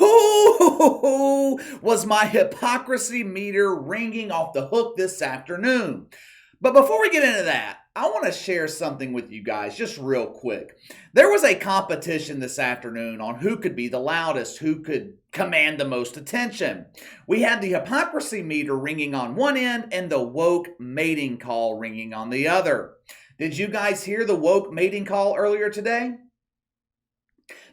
Ooh, was my hypocrisy meter ringing off the hook this afternoon? But before we get into that, I want to share something with you guys just real quick. There was a competition this afternoon on who could be the loudest, who could command the most attention. We had the hypocrisy meter ringing on one end and the woke mating call ringing on the other. Did you guys hear the woke mating call earlier today?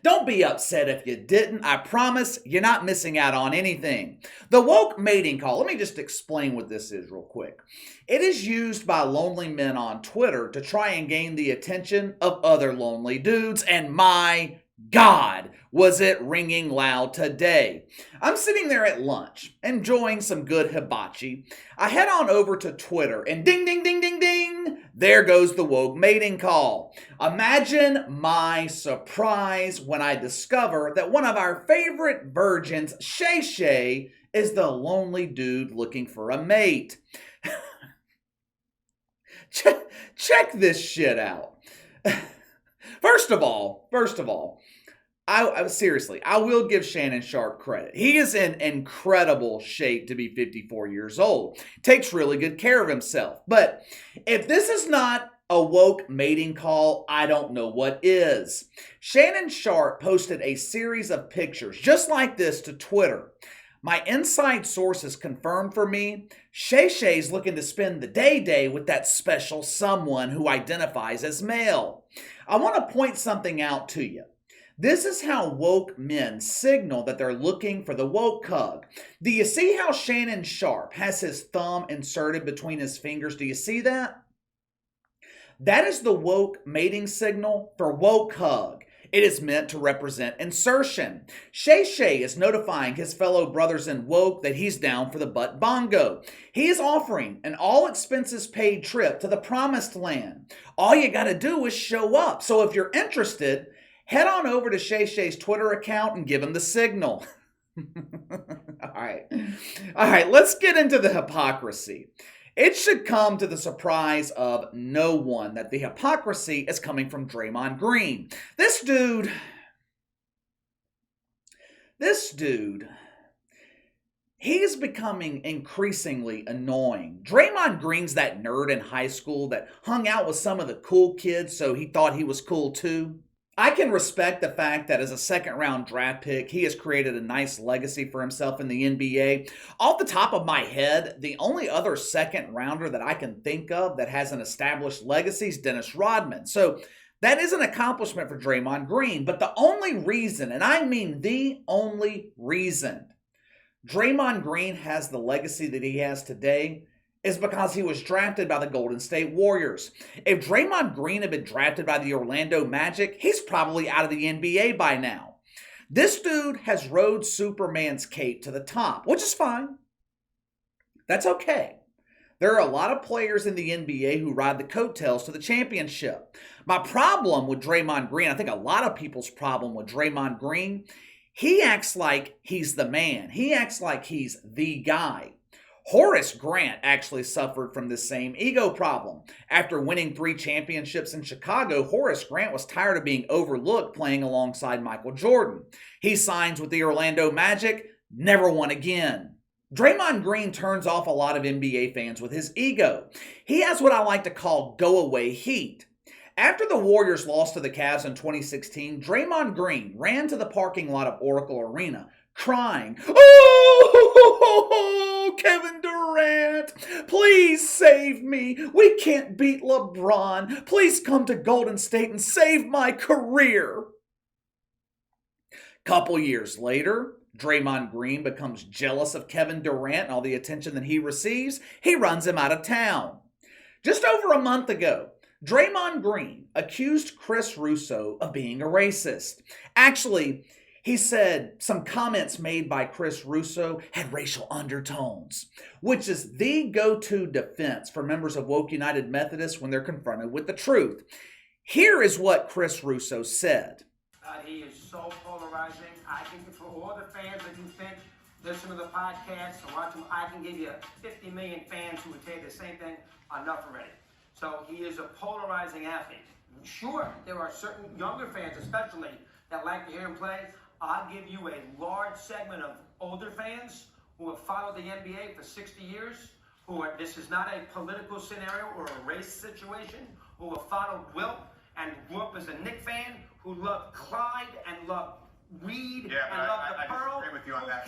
Don't be upset if you didn't. I promise you're not missing out on anything. The woke mating call, let me just explain what this is real quick. It is used by lonely men on Twitter to try and gain the attention of other lonely dudes, and my God, was it ringing loud today. I'm sitting there at lunch, enjoying some good hibachi. I head on over to Twitter and ding, ding, ding, ding, ding, there goes the woke mating call. Imagine my surprise when I discover that one of our favorite virgins, Shay Shay, is the lonely dude looking for a mate. Check this shit out. First of all, seriously, I will give Shannon Sharpe credit. He is in incredible shape to be 54 years old. Takes really good care of himself. But if this is not a woke mating call, I don't know what is. Shannon Sharpe posted a series of pictures just like this to Twitter. My inside sources confirmed for me, Shay Shay's looking to spend the day with that special someone who identifies as male. I want to point something out to you. This is how woke men signal that they're looking for the woke hug. Do you see how Shannon Sharpe has his thumb inserted between his fingers? Do you see that? That is the woke mating signal for woke hug. It is meant to represent insertion. Shay Shay is notifying his fellow brothers in woke that he's down for the butt bongo. He is offering an all-expenses-paid trip to the promised land. All you gotta do is show up. So if you're interested, head on over to Shay Shay's Twitter account and give him the signal. All right, let's get into the hypocrisy. It should come to the surprise of no one that the hypocrisy is coming from Draymond Green. This dude, he is becoming increasingly annoying. Draymond Green's that nerd in high school that hung out with some of the cool kids so he thought he was cool too. I can respect the fact that as a second-round draft pick, he has created a nice legacy for himself in the NBA. Off the top of my head, the only other second-rounder that I can think of that has an established legacy is Dennis Rodman. So that is an accomplishment for Draymond Green. But the only reason, and I mean the only reason, Draymond Green has the legacy that he has today is because he was drafted by the Golden State Warriors. If Draymond Green had been drafted by the Orlando Magic, he's probably out of the NBA by now. This dude has rode Superman's cape to the top, which is fine. That's okay. There are a lot of players in the NBA who ride the coattails to the championship. My problem with Draymond Green, I think a lot of people's problem with Draymond Green, he acts like he's the man. He acts like he's the guy. Horace Grant actually suffered from this same ego problem. After winning 3 championships in Chicago, Horace Grant was tired of being overlooked playing alongside Michael Jordan. He signs with the Orlando Magic, never won again. Draymond Green turns off a lot of NBA fans with his ego. He has what I like to call go-away heat. After the Warriors lost to the Cavs in 2016, Draymond Green ran to the parking lot of Oracle Arena, crying, "Oh, Kevin Durant, please save me. We can't beat LeBron. Please come to Golden State and save my career." Couple years later, Draymond Green becomes jealous of Kevin Durant and all the attention that he receives. He runs him out of town. Just over a month ago, Draymond Green accused Chris Russo of being a racist. Actually, he said some comments made by Chris Russo had racial undertones, which is the go-to defense for members of Woke United Methodists when they're confronted with the truth. Here is what Chris Russo said. He is so polarizing. I think for all the fans that you think listen to the podcast or watch him, I can give you 50 million fans who would say the same thing. Enough already. So he is a polarizing athlete. Sure, there are certain younger fans especially that like to hear him play. I'll give you a large segment of older fans who have followed the NBA for 60 years, this is not a political scenario or a race situation, who have followed Wilt and grew up as a Knicks fan, who loved Clyde and loved Reed and loved the Pearl. I disagree with you on that.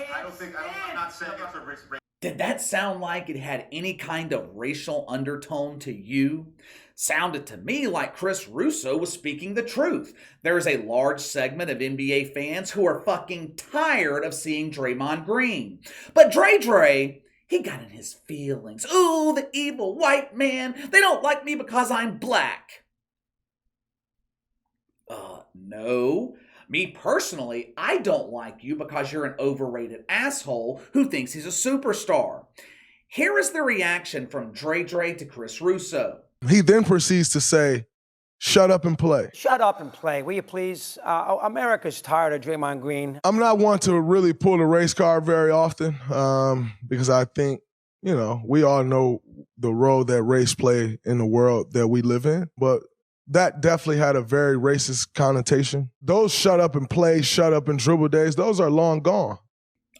I'm not saying it's a race. Did that sound like it had any kind of racial undertone to you? Sounded to me like Chris Russo was speaking the truth. There is a large segment of NBA fans who are fucking tired of seeing Draymond Green. But Dre, he got in his feelings. Ooh, the evil white man. They don't like me because I'm black. No. Me personally, I don't like you because you're an overrated asshole who thinks he's a superstar. Here is the reaction from Dre to Chris Russo. He then proceeds to say, shut up and play. Shut up and play, will you please? America's tired of Draymond Green. I'm not one to really pull the race card very often because I think, we all know the role that race play in the world that we live in. But that definitely had a very racist connotation. Those shut up and play, shut up and dribble days, those are long gone.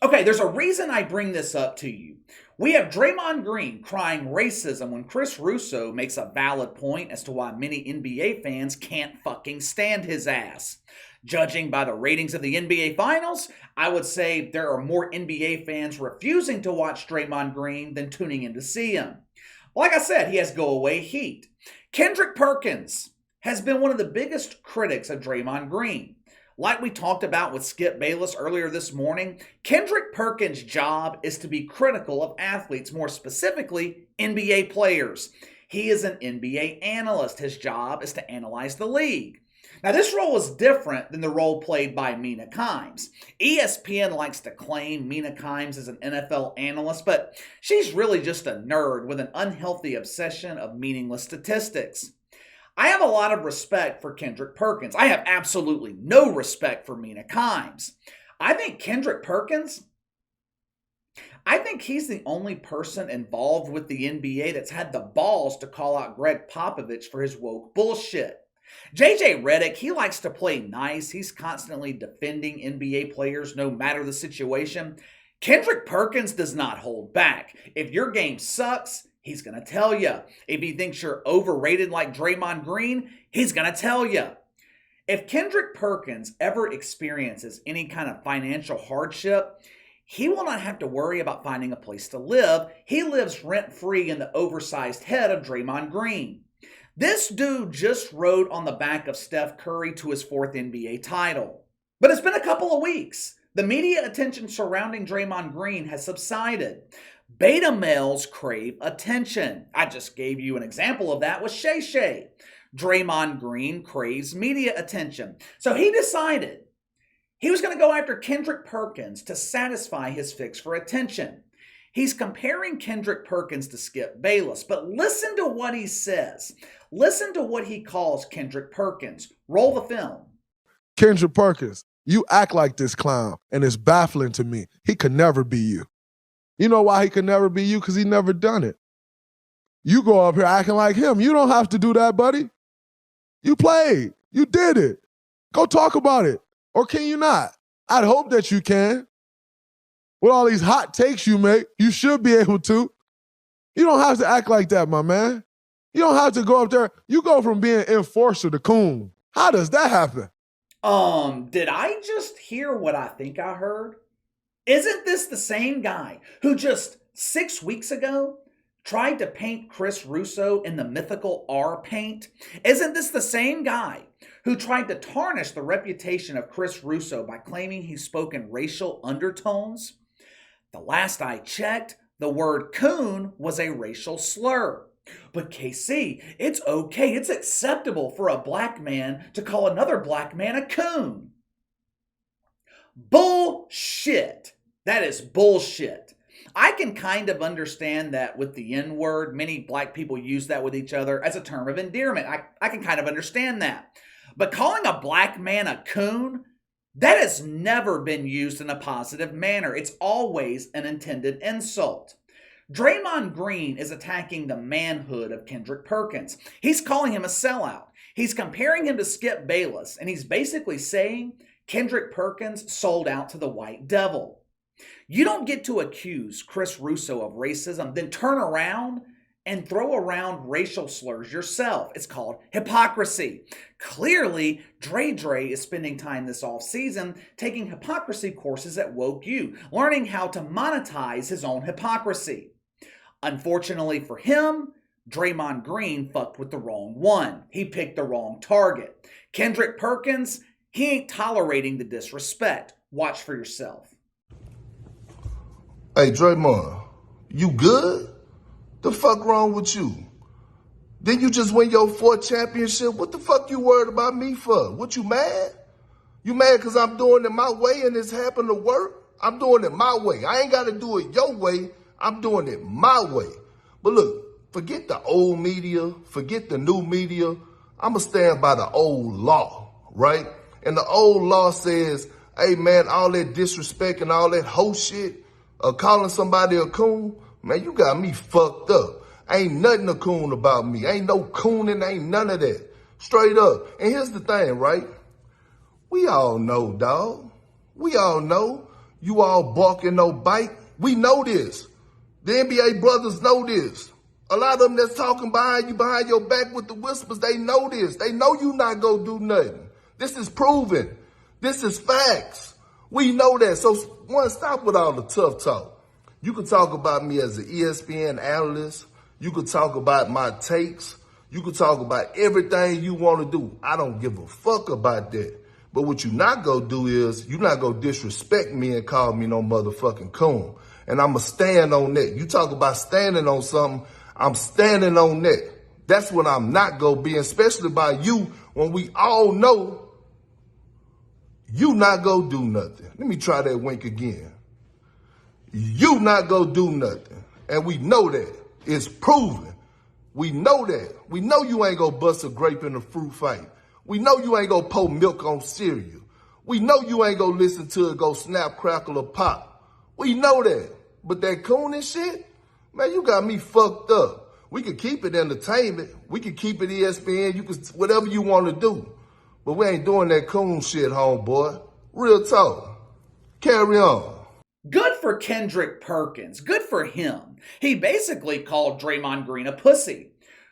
Okay, there's a reason I bring this up to you. We have Draymond Green crying racism when Chris Russo makes a valid point as to why many NBA fans can't fucking stand his ass. Judging by the ratings of the NBA Finals, I would say there are more NBA fans refusing to watch Draymond Green than tuning in to see him. Like I said, he has go-away heat. Kendrick Perkins has been one of the biggest critics of Draymond Green. Like we talked about with Skip Bayless earlier this morning, Kendrick Perkins' job is to be critical of athletes, more specifically NBA players. He is an NBA analyst. His job is to analyze the league. Now, this role is different than the role played by Mina Kimes. ESPN likes to claim Mina Kimes is an NFL analyst, but she's really just a nerd with an unhealthy obsession of meaningless statistics. I have a lot of respect for Kendrick Perkins. I have absolutely no respect for Mina Kimes. I think Kendrick Perkins, he's the only person involved with the NBA that's had the balls to call out Greg Popovich for his woke bullshit. JJ Redick, he likes to play nice. He's constantly defending NBA players no matter the situation. Kendrick Perkins does not hold back. If your game sucks, he's going to tell you. If he thinks you're overrated like Draymond Green, he's going to tell you. If Kendrick Perkins ever experiences any kind of financial hardship, he will not have to worry about finding a place to live. He lives rent-free in the oversized head of Draymond Green. This dude just rode on the back of Steph Curry to his 4th NBA title. But it's been a couple of weeks. The media attention surrounding Draymond Green has subsided. Beta males crave attention. I just gave you an example of that with Shay Shay. Draymond Green craves media attention. So he decided he was going to go after Kendrick Perkins to satisfy his fix for attention. He's comparing Kendrick Perkins to Skip Bayless, but listen to what he says. Listen to what he calls Kendrick Perkins. Roll the film. Kendrick Perkins, you act like this clown, and it's baffling to me. He could never be you. You know why he could never be you? Because he never done it. You go up here acting like him. You don't have to do that, buddy. You played. You did it. Go talk about it. Or can you not? I'd hope that you can. With all these hot takes you make, you should be able to. You don't have to act like that, my man. You don't have to go up there. You go from being enforcer to coon. How does that happen? Did I just hear what I think I heard? Isn't this the same guy who just 6 weeks ago tried to paint Chris Russo in the mythical R paint? Isn't this the same guy who tried to tarnish the reputation of Chris Russo by claiming he spoke in racial undertones? The last I checked, the word coon was a racial slur. But KC, it's okay, it's acceptable for a black man to call another black man a coon. Bullshit. That is bullshit. I can kind of understand that with the N-word. Many black people use that with each other as a term of endearment. I can kind of understand that. But calling a black man a coon, that has never been used in a positive manner. It's always an intended insult. Draymond Green is attacking the manhood of Kendrick Perkins. He's calling him a sellout. He's comparing him to Skip Bayless, and he's basically saying Kendrick Perkins sold out to the white devil. You don't get to accuse Chris Russo of racism, then turn around and throw around racial slurs yourself. It's called hypocrisy. Clearly, Dre is spending time this offseason taking hypocrisy courses at Woke U, learning how to monetize his own hypocrisy. Unfortunately for him, Draymond Green fucked with the wrong one. He picked the wrong target. Kendrick Perkins, he ain't tolerating the disrespect. Watch for yourself. Hey, Draymond, you good? The fuck wrong with you? Didn't you just win your 4th championship? What the fuck you worried about me for? What, you mad? You mad because I'm doing it my way and it's happened to work? I'm doing it my way. I ain't got to do it your way. I'm doing it my way. But look, forget the old media. Forget the new media. I'm going to stand by the old law, right? And the old law says, hey, man, all that disrespect and all that hoe shit, calling somebody a coon, man, you got me fucked up. Ain't nothing a coon about me. Ain't no cooning, ain't none of that. Straight up. And here's the thing, right? We all know, dog. We all know. You all barking no bite. We know this. The NBA brothers know this. A lot of them that's talking behind you, behind your back with the whispers, they know this. They know you not gonna do nothing. This is proven. This is facts. We know that. So, one, stop with all the tough talk. You can talk about me as an ESPN analyst. You can talk about my takes. You can talk about everything you want to do. I don't give a fuck about that. But what you not gonna do is, you not gonna disrespect me and call me no motherfucking coon. And I'ma stand on that. You talk about standing on something, I'm standing on that. That's what I'm not gonna be, especially by you, when we all know you not gonna do nothing. Let me try that wink again. You not gonna do nothing. And we know that. It's proven. We know that. We know you ain't gonna bust a grape in a fruit fight. We know you ain't gonna pour milk on cereal. We know you ain't gonna listen to it go snap, crackle, or pop. We know that. But that coon and shit, man, you got me fucked up. We could keep it entertainment. We could keep it ESPN. You could, whatever you want to do. But we ain't doing that coon shit, homeboy. Real talk. Carry on. Good for Kendrick Perkins. Good for him. He basically called Draymond Green a pussy.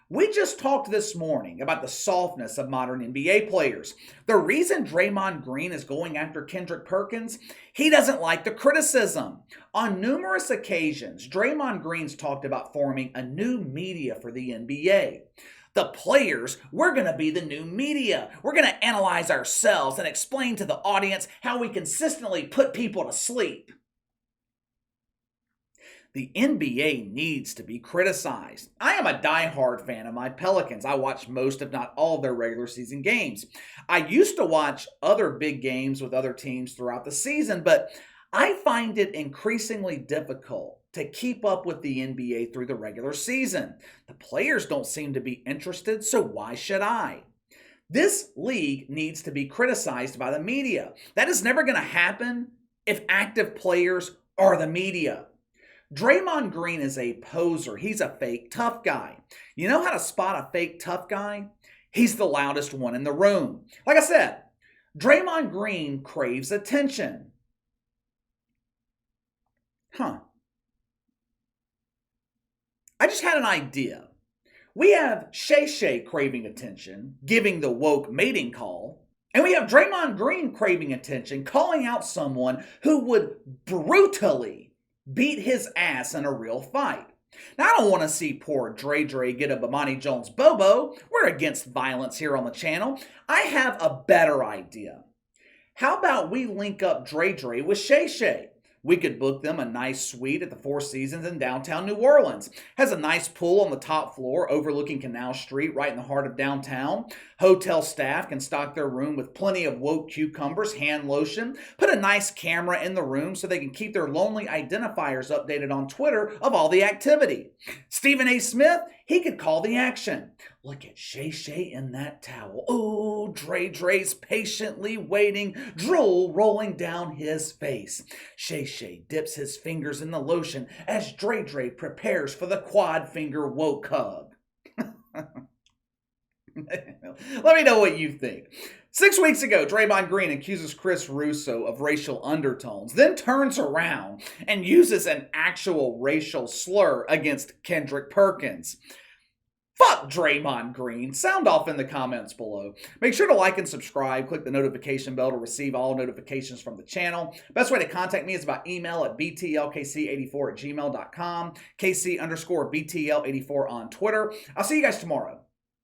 We just talked this morning about the softness of modern NBA players. The reason Draymond Green is going after Kendrick Perkins, he doesn't like the criticism. On numerous occasions, Draymond Green's talked about forming a new media for the NBA. The players, we're going to be the new media. We're going to analyze ourselves and explain to the audience how we consistently put people to sleep. The NBA needs to be criticized. I am a diehard fan of my Pelicans. I watch most, if not all, of their regular season games. I used to watch other big games with other teams throughout the season, but I find it increasingly difficult to keep up with the NBA through the regular season. The players don't seem to be interested, so why should I? This league needs to be criticized by the media. That is never going to happen if active players are the media. Draymond Green is a poser. He's a fake tough guy. You know how to spot a fake tough guy? He's the loudest one in the room. Like I said, Draymond Green craves attention. I just had an idea. We have Shay Shay craving attention, giving the woke mating call, and we have Draymond Green craving attention, calling out someone who would brutally beat his ass in a real fight. Now, I don't want to see poor Dre get a Bomani Jones Bobo. We're against violence here on the channel. I have a better idea. How about we link up Dre with Shay Shay? We could book them a nice suite at the Four Seasons in downtown New Orleans. Has a nice pool on the top floor overlooking Canal Street right in the heart of downtown. Hotel staff can stock their room with plenty of woke cucumbers, hand lotion. Put a nice camera in the room so they can keep their lonely identifiers updated on Twitter of all the activity. Stephen A. Smith, he could call the action. Look at Shay Shay in that towel. Oh, Dre's patiently waiting, drool rolling down his face. Shay Shay dips his fingers in the lotion as Dre prepares for the quad finger woke hug. Let me know what you think. 6 weeks ago, Draymond Green accuses Chris Russo of racial undertones, then turns around and uses an actual racial slur against Kendrick Perkins. Fuck Draymond Green. Sound off in the comments below. Make sure to like and subscribe. Click the notification bell to receive all notifications from the channel. Best way to contact me is by email at btlkc84@gmail.com, KC_BTL84 on Twitter. I'll see you guys tomorrow.